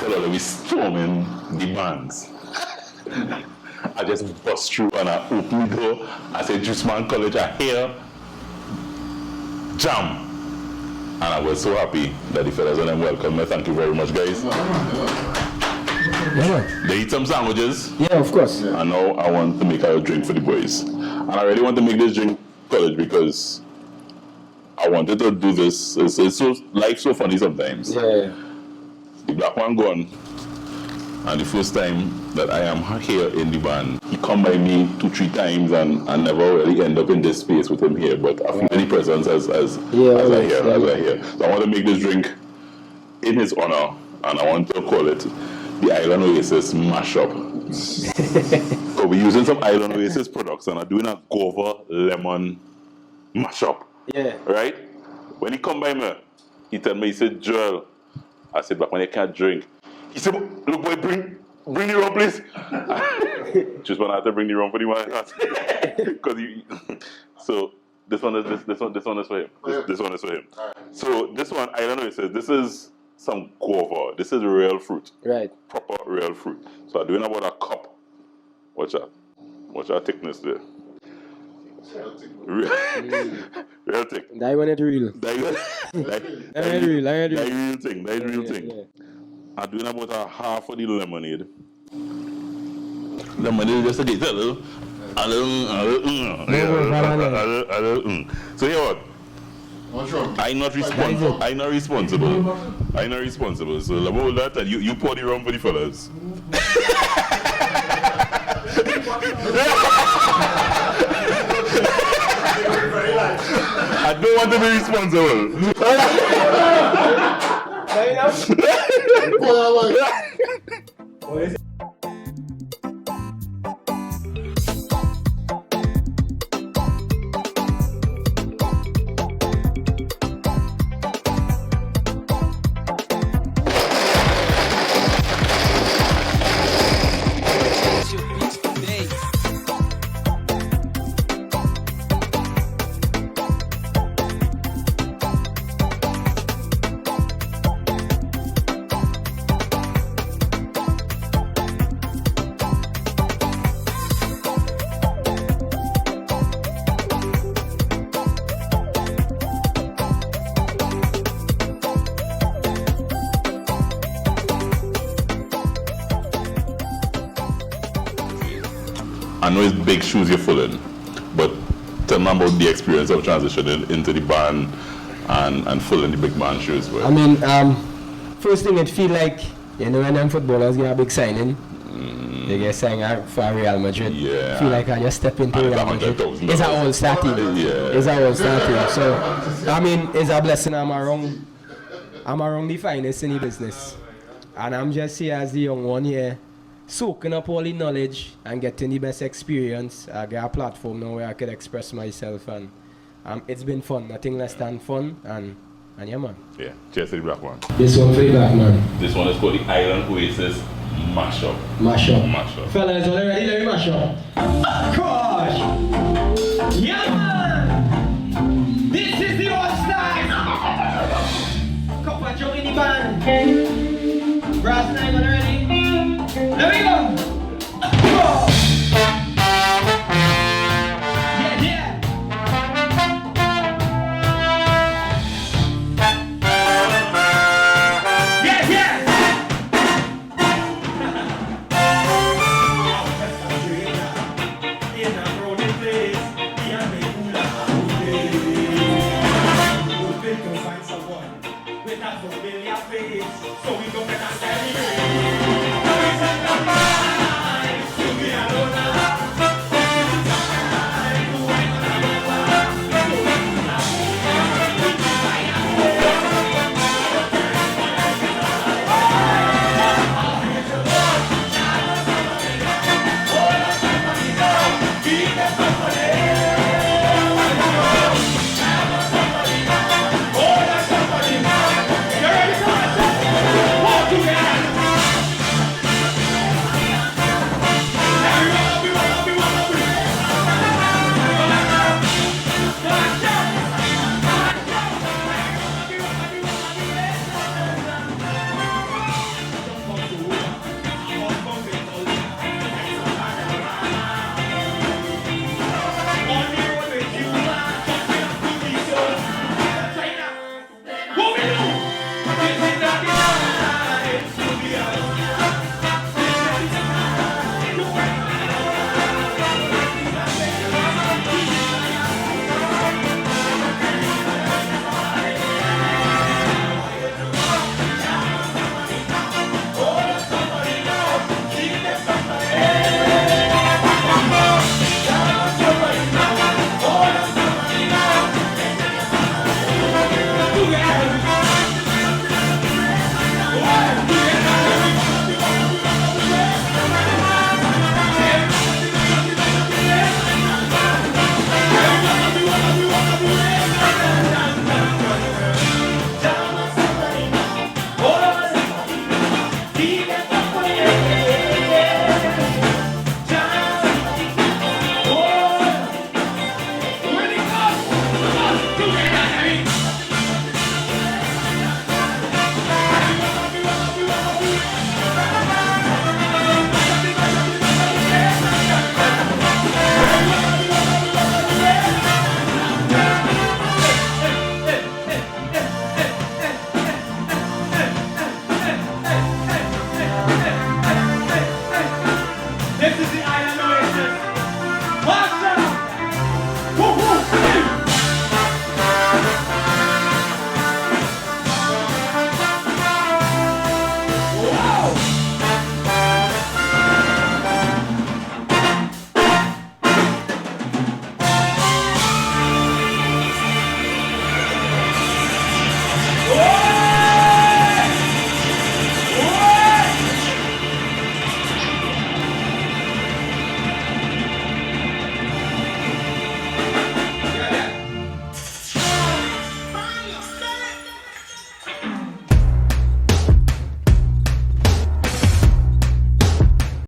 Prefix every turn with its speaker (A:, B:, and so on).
A: tell her that we storming the bands. I just bust through and I open the door. I said, Juice Man College are here. Jam. And I was so happy that the fellas and them welcome me. Thank you very much, guys. They eat some sandwiches.
B: Yeah, of course.
A: And now I want to make a drink for the boys. And I really want to make this drink college because I wanted to do this. It's so life's so funny sometimes.
B: Yeah.
A: The black man gone. And the first time that I am here in the band, he come by me 2-3 times and never really end up in this space with him here. But I feel any presence as I hear. So I want to make this drink in his honor, and I want to call it the Island Oasis Mashup. So we're using some Island Oasis products and I'm doing a guava lemon mashup.
B: Yeah.
A: Right? When he come by me, he tell me, he said, Joel, I said, but when I can't drink, he said, look boy, bring the rum, please. Just when I had to bring the rum for the man. Because so this one is for him. This one is for him. So this one, I don't know, it says this is some guava. This is real fruit.
B: Right.
A: Proper real fruit. So I'm doing about a cup. Watch that thickness there. Real thick.
B: That one is real.
A: That real thing. Yeah. I'm doing about a half of the lemonade. Lemonade just to get a little. So you know what? I'm not responsible. So about that, you pour the rum for the fellas. I don't want to be responsible.
B: What is it?
A: I know it's big shoes you're filling, but tell me about the experience of transitioning into the band and filling the big band shoes.
B: I mean, first thing it feel like, you know, when them footballers get a big signing, they get signed for Real Madrid.
A: Yeah.
B: Feel like I just step into Real Madrid. It's an all-star team.
A: Yeah.
B: It's an all-star team. So, I mean, it's a blessing. I'm around the finest in the business. And I'm just here as the young one here, soaking up all the knowledge and getting the best experience. I got a platform now where I could express myself, and it's been fun, nothing less than fun, and yeah, man.
A: Yeah, cheers to the black man.
B: This one for the black man.
A: This one is called the Island Oasis Mashup.
B: Mashup. Fellas, are you ready? Let me mash up. Gosh! Yeah, man! This is the old style! Cup and jug in the band. Brass nine, are you ready? Let me go! Go! Yeah, yeah! Yeah, yeah! In a crowded place, beyond the cooler hoping to find someone with a familiar face, so we go get a